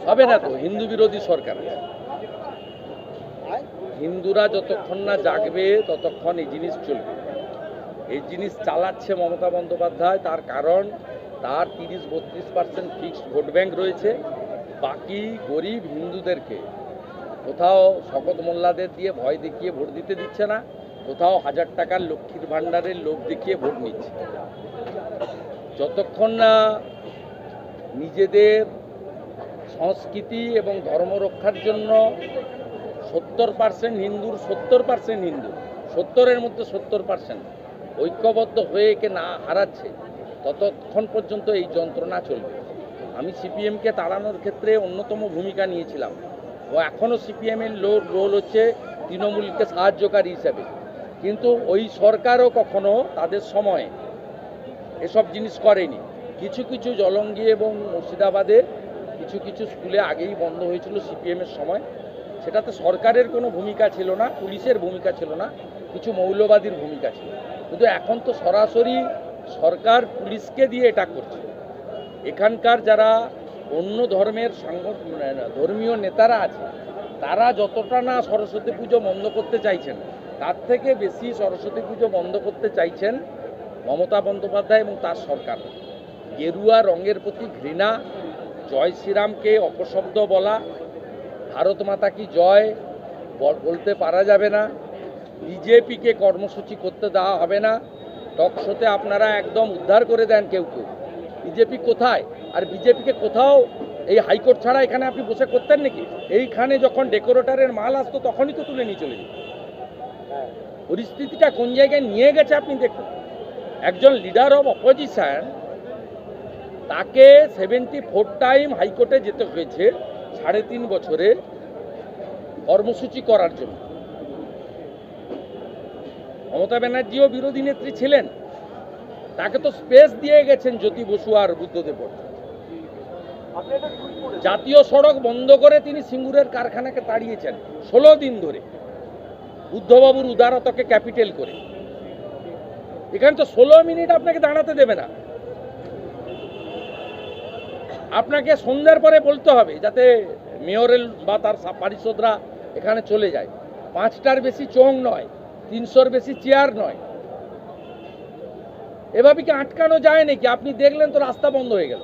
হবে না তো, হিন্দু বিরোধী সরকার। হিন্দুরা যতক্ষণ না জাগবে ততক্ষণ এই জিনিস চলবে। এই জিনিস চালাচ্ছে মমতা বন্দ্যোপাধ্যায়, তার কারণ তার 30-32% ফিক্সড ভোট ব্যাংক রয়েছে। বাকি গরিব হিন্দুদেরকে কোথাও শকত মোল্লাদের দিয়ে ভয় দেখিয়ে ভোট দিতে দিচ্ছে না, কোথাও 1000 টাকার লক্ষ্মীর ভাণ্ডারের লোভ দেখিয়ে ভোট নিচ্ছে। যতক্ষণ না নিজেদের সংস্কৃতি এবং ধর্ম রক্ষার জন্য 70% হিন্দুর 70% হিন্দু 70-এর মধ্যে 70% ঐক্যবদ্ধ হয়ে একে না হারাচ্ছে, ততক্ষণ পর্যন্ত এই যন্ত্রণা চলবে। আমি সিপিএমকে তাড়ানোর ক্ষেত্রে অন্যতম ভূমিকা নিয়েছিলাম, ও এখনও সিপিএমের রোল হচ্ছে তৃণমূলকে সাহায্যকারী হিসেবে। কিন্তু ওই সরকারও কখনো তাদের সময়ে এসব জিনিস করেনি। কিছু কিছু জলঙ্গি এবং মুর্শিদাবাদে কিছু কিছু স্কুলে আগেই বন্ধ হয়েছিল সিপিএমের সময়, সেটাতে সরকারের কোনো ভূমিকা ছিল না, পুলিশের ভূমিকা ছিল না, কিছু মৌলবাদীর ভূমিকা ছিল। কিন্তু এখন তো সরাসরি সরকার পুলিশকে দিয়ে এটা করছে। এখানকার যারা অন্য ধর্মের ধর্মীয় নেতারা আছে, তারা যতটা না সরস্বতী পুজো বন্ধ করতে চাইছেন, তার থেকে বেশি সরস্বতী পুজো বন্ধ করতে চাইছেন মমতা বন্দ্যোপাধ্যায় এবং তার সরকার। গেরুয়া রঙের প্রতি ঘৃণা, জয় শ্রীরামকে অপশব্দ বলা, ভারত মাতা কি জয় বলতে পারা যাবে না, বিজেপিকে কর্মসূচি করতে দেওয়া হবে না। টক শোতে আপনারা একদম উদ্ধার করে দেন কেউ কেউ। বিজেপি কোথায়? আর বিজেপিকে কোথাও এই হাইকোর্ট ছাড়া এখানে আপনি বসে করতেন নাকি? এইখানে যখন ডেকোরেটরের মাল আসতো তখনই তো তুলে নিয়ে চলে যেত। পরিস্থিতিটা কোন জায়গায় নিয়ে গেছে আপনি দেখুন। একজন লিডার অফ অপোজিশন, তাকে 74 টাইম হাইকোর্টে যেতে হয়েছে 3.5 বছরে কর্মসূচি করার জন্য। মমতা ব্যানার্জিও বিরোধী নেত্রী ছিলেন, তাকে তো স্পেস দিয়ে গেছেন জ্যোতি বসু আর বুদ্ধদেব ভট্টাচার্য। জাতীয় সড়ক বন্ধ করে তিনি সিঙ্গুরের কারখানাকে তাড়িয়েছেন 16 দিন ধরে, বুদ্ধবাবুর উদারতাকে ক্যাপিটাল করে। এখানে তো 16 মিনিট আপনাকে দাঁড়াতে দেবে না। আপনাকে সন্ধ্যার পরে বলতে হবে যাতে মেয়রের বা তার পারিষদরা এখানে চলে যায়। 5টার বেশি চোং নয়, 300-র বেশি চেয়ার নয়। এভাবে কি আটকানো যায় নাকি? আপনি দেখলেন তো রাস্তা বন্ধ হয়ে গেল,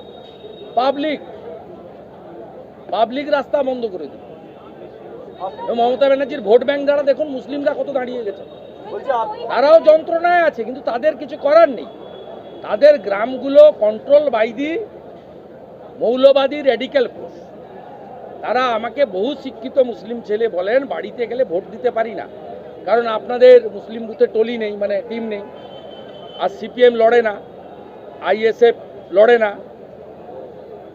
পাবলিক রাস্তা বন্ধ করে দিল। মমতা ব্যানার্জির ভোট ব্যাংক দ্বারা দেখুন মুসলিমরা কত দাঁড়িয়ে গেছে, তারাও যন্ত্রণায় আছে, কিন্তু তাদের কিছু করার নেই। তাদের গ্রামগুলো কন্ট্রোল বাই দি মৌলবাদী রেডিক্যাল ফোর্স। তারা আমাকে বহু শিক্ষিত মুসলিম ছেলে বলেন বাড়িতে গেলে ভোট দিতে পারি না, কারণ আপনাদের মুসলিম বুথে টলি নেই, মানে টিম নেই। আর সিপিএম লড়ে না, আইএসএফ লড়ে না,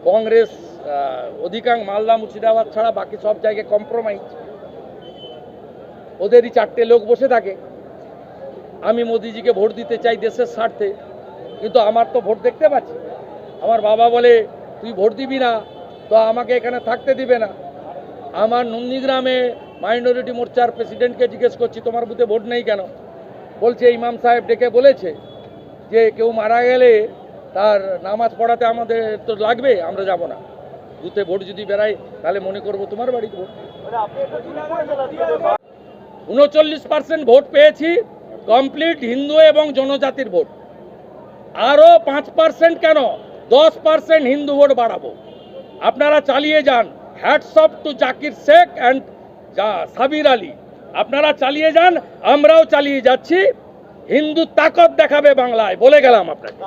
কংগ্রেস অধিকাংশ মালদা মুর্শিদাবাদ ছাড়া বাকি সব জায়গায় কম্প্রোমাইজ। ওদেরই 4টে লোক বসে থাকে। আমি মোদিজিকে ভোট দিতে চাই দেশের স্বার্থে, কিন্তু আমার তো ভোট দেখতে পাচ্ছি। আমার বাবা বলে তুই ভোট দিবি না তো আমাকে এখানে থাকতে দিবে না। আমার নন্দীগ্রামে মাইনরিটি মোর্চার প্রেসিডেন্টকে জিজ্ঞেস করছি তোমার বুথে ভোট নেই কেন? বলছে ইমাম সাহেব ডেকে বলেছে যে কেউ মারা গেলে তার নামাজ পড়াতে আমাদের তো লাগবে, আমরা যাব না। বুথে ভোট যদি বেড়ায় তাহলে মনে করবো তোমার বাড়িতে ভোট। 39% ভোট পেয়েছি, কমপ্লিট হিন্দু এবং জনজাতির ভোট। আরও 5% কেন, 10% হিন্দু ভোট বাড়াবো। আপনারা চালিয়ে যান। Hats off to Zakir Sheikh and Sabir Ali. আপনারা চালিয়ে যান, আমরাও চালিয়ে যাচ্ছি। হিন্দু তাকত দেখাবে বাংলায়, বলে গেলাম আপনাকে।